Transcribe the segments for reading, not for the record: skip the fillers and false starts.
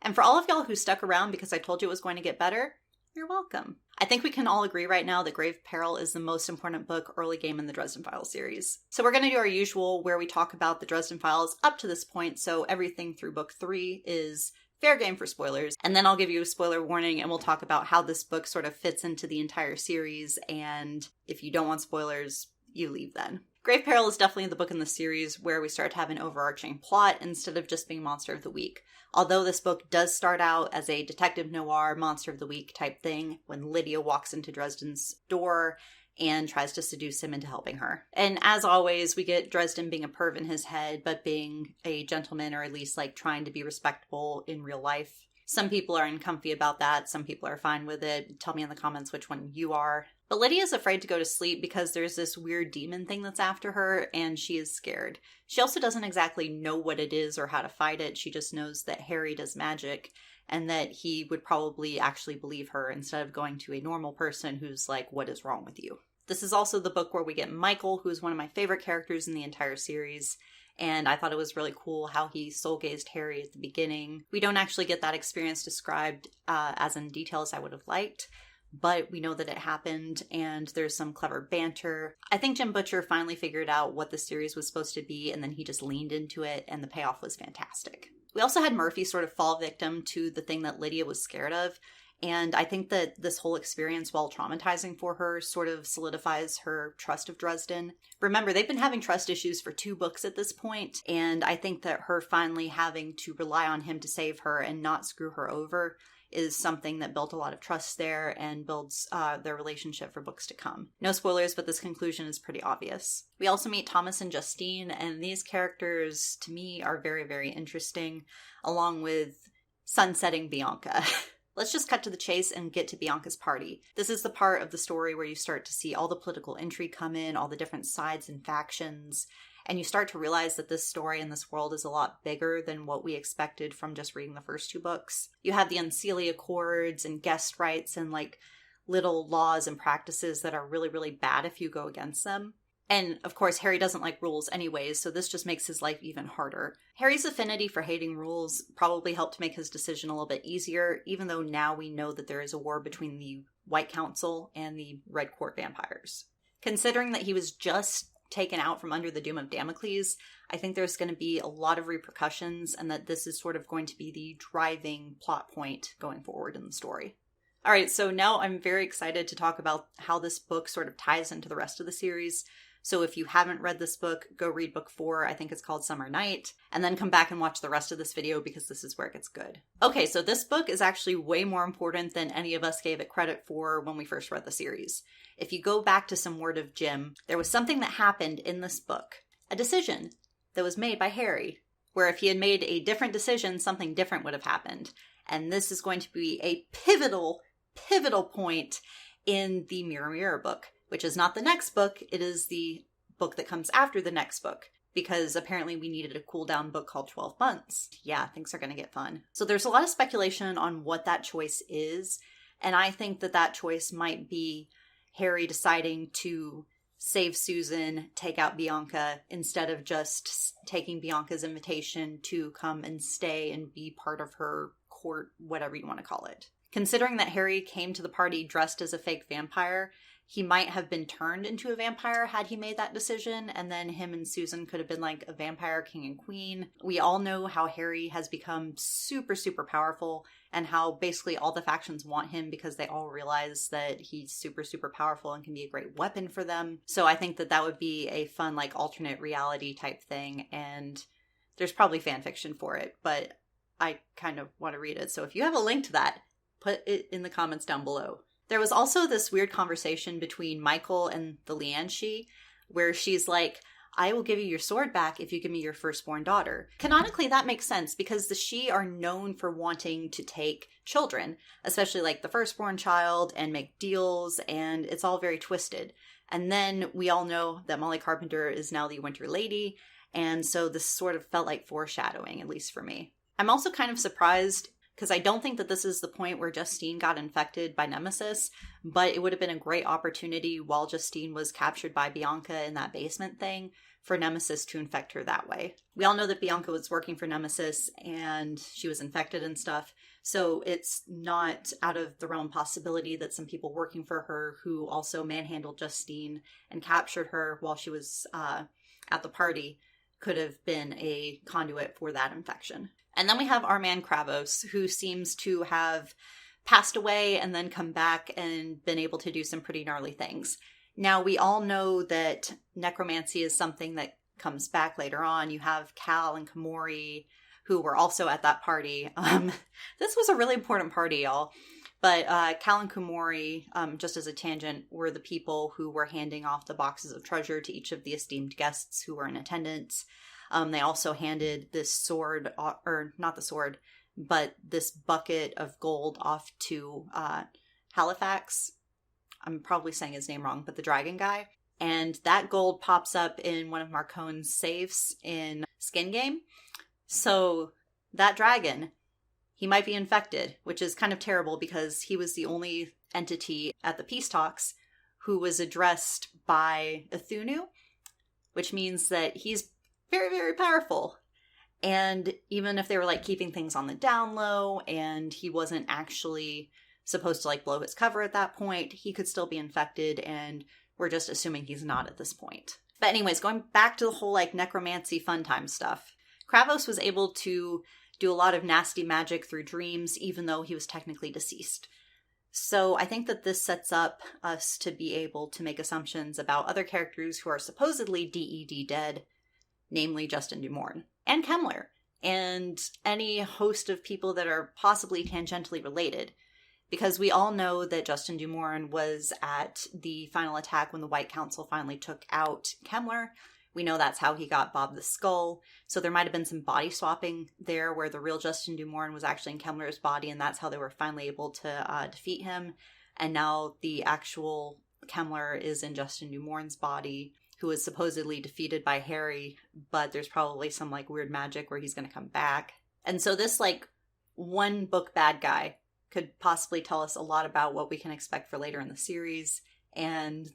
And for all of y'all who stuck around because I told you it was going to get better, you're welcome. I think we can all agree right now that Grave Peril is the most important book early game in the Dresden Files series. So we're going to do our usual where we talk about the Dresden Files up to this point, so everything through book 3 is fair game for spoilers. And then I'll give you a spoiler warning and we'll talk about how this book sort of fits into the entire series, and if you don't want spoilers, you leave then. Grave Peril is definitely the book in the series where we start to have an overarching plot instead of just being Monster of the Week. Although this book does start out as a detective noir Monster of the Week type thing when Lydia walks into Dresden's door and tries to seduce him into helping her. And as always, we get Dresden being a perv in his head, but being a gentleman, or at least like trying to be respectable in real life. Some people are uncomfy about that. Some people are fine with it. Tell me in the comments which one you are. But Lydia's afraid to go to sleep because there's this weird demon thing that's after her, and she is scared. She also doesn't exactly know what it is or how to fight it. She just knows that Harry does magic, and that he would probably actually believe her instead of going to a normal person who's like, what is wrong with you? This is also the book where we get Michael, who's one of my favorite characters in the entire series. And I thought it was really cool how he soul-gazed Harry at the beginning. We don't actually get that experience described as in detail as I would have liked, but we know that it happened, and there's some clever banter. I think Jim Butcher finally figured out what the series was supposed to be, and then he just leaned into it, and the payoff was fantastic. We also had Murphy sort of fall victim to the thing that Lydia was scared of, and I think that this whole experience, while traumatizing for her, sort of solidifies her trust of Dresden. Remember, they've been having trust issues for 2 books at this point, and I think that her finally having to rely on him to save her and not screw her over is something that built a lot of trust there and builds their relationship for books to come. No spoilers, but this conclusion is pretty obvious. We also meet Thomas and Justine, and these characters, to me, are very, very interesting, along with sunsetting Bianca. Let's just cut to the chase and get to Bianca's party. This is the part of the story where you start to see all the political intrigue come in, all the different sides and factions, and you start to realize that this story and this world is a lot bigger than what we expected from just reading the first 2 books. You have the Unseelie Accords and guest rights and like little laws and practices that are really, really bad if you go against them. And of course, Harry doesn't like rules anyways, so this just makes his life even harder. Harry's affinity for hating rules probably helped make his decision a little bit easier, even though now we know that there is a war between the White Council and the Red Court vampires. Considering that he was just taken out from under the doom of Damocles, I think there's going to be a lot of repercussions, and that this is sort of going to be the driving plot point going forward in the story. Alright, so now I'm very excited to talk about how this book sort of ties into the rest of the series. So if you haven't read this book, go read book 4, I think it's called Summer Night, and then come back and watch the rest of this video because this is where it gets good. Okay, so this book is actually way more important than any of us gave it credit for when we first read the series. If you go back to some word of Jim, there was something that happened in this book, a decision that was made by Harry, where if he had made a different decision, something different would have happened. And this is going to be a pivotal point in the Mirror Mirror book, which is not the next book, it is the book that comes after the next book, because apparently we needed a cool down book called 12 Months. Yeah, things are going to get fun. So there's a lot of speculation on what that choice is, and I think that that choice might be Harry deciding to save Susan, take out Bianca, instead of just taking Bianca's invitation to come and stay and be part of her court, whatever you want to call it. Considering that Harry came to the party dressed as a fake vampire, he might have been turned into a vampire had he made that decision, and then him and Susan could have been like a vampire king and queen. We all know how Harry has become super, super powerful, and how basically all the factions want him because they all realize that he's super, super powerful and can be a great weapon for them. So I think that that would be a fun, like, alternate reality type thing, and there's probably fan fiction for it, but I kind of want to read it. So if you have a link to that, put it in the comments down below. There was also this weird conversation between Michael and the Lianshi, where she's like, I will give you your sword back if you give me your firstborn daughter. Canonically, that makes sense because the Shi are known for wanting to take children, especially like the firstborn child, and make deals, and it's all very twisted. And then we all know that Molly Carpenter is now the Winter Lady, and so this sort of felt like foreshadowing, at least for me. I'm also kind of surprised because I don't think that this is the point where Justine got infected by Nemesis, but it would have been a great opportunity while Justine was captured by Bianca in that basement thing for Nemesis to infect her that way. We all know that Bianca was working for Nemesis and she was infected and stuff. So it's not out of the realm possibility that some people working for her who also manhandled Justine and captured her while she was at the party could have been a conduit for that infection. And then we have our man Kravos, who seems to have passed away and then come back and been able to do some pretty gnarly things. Now, we all know that necromancy is something that comes back later on. You have Cal and Komori, who were also at that party. This was a really important party, y'all. But Cal and Komori, just as a tangent, were the people who were handing off the boxes of treasure to each of the esteemed guests who were in attendance. They also handed this sword, or not the sword, but this bucket of gold off to Halifax. I'm probably saying his name wrong, but the dragon guy. And that gold pops up in one of Marcone's safes in Skin Game. So that dragon, he might be infected, which is kind of terrible because he was the only entity at the peace talks who was addressed by Ithunu, which means that he's very, very powerful. And even if they were like keeping things on the down low and he wasn't actually supposed to like blow his cover at that point, he could still be infected, and we're just assuming he's not at this point. But anyways, going back to the whole like necromancy fun time stuff, Kravos was able to do a lot of nasty magic through dreams, even though he was technically deceased. So I think that this sets up us to be able to make assumptions about other characters who are supposedly DED dead, namely Justin Dumorn and Kemmler, and any host of people that are possibly tangentially related. Because we all know that Justin Dumorn was at the final attack when the White Council finally took out Kemmler. We know that's how he got Bob the Skull. So there might have been some body swapping there where the real Justin Dumorn was actually in Kemmler's body, and that's how they were finally able to defeat him. And now the actual Kemmler is in Justin Dumorn's body, who was supposedly defeated by Harry, but there's probably some like weird magic where he's going to come back. And so this like one book bad guy could possibly tell us a lot about what we can expect for later in the series. And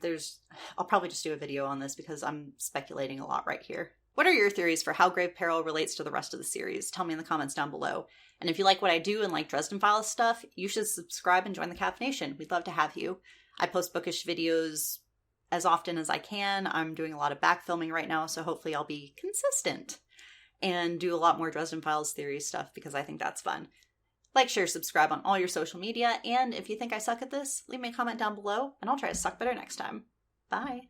I'll probably just do a video on this because I'm speculating a lot right here. What are your theories for how Grave Peril relates to the rest of the series? Tell me in the comments down below. And if you like what I do and like Dresden Files stuff, you should subscribe and join the Caffeination. We'd love to have you. I post bookish videos as often as I can. I'm doing a lot of back filming right now, so hopefully I'll be consistent and do a lot more Dresden Files theory stuff because I think that's fun. Like, share, subscribe on all your social media, and if you think I suck at this, leave me a comment down below, and I'll try to suck better next time. Bye!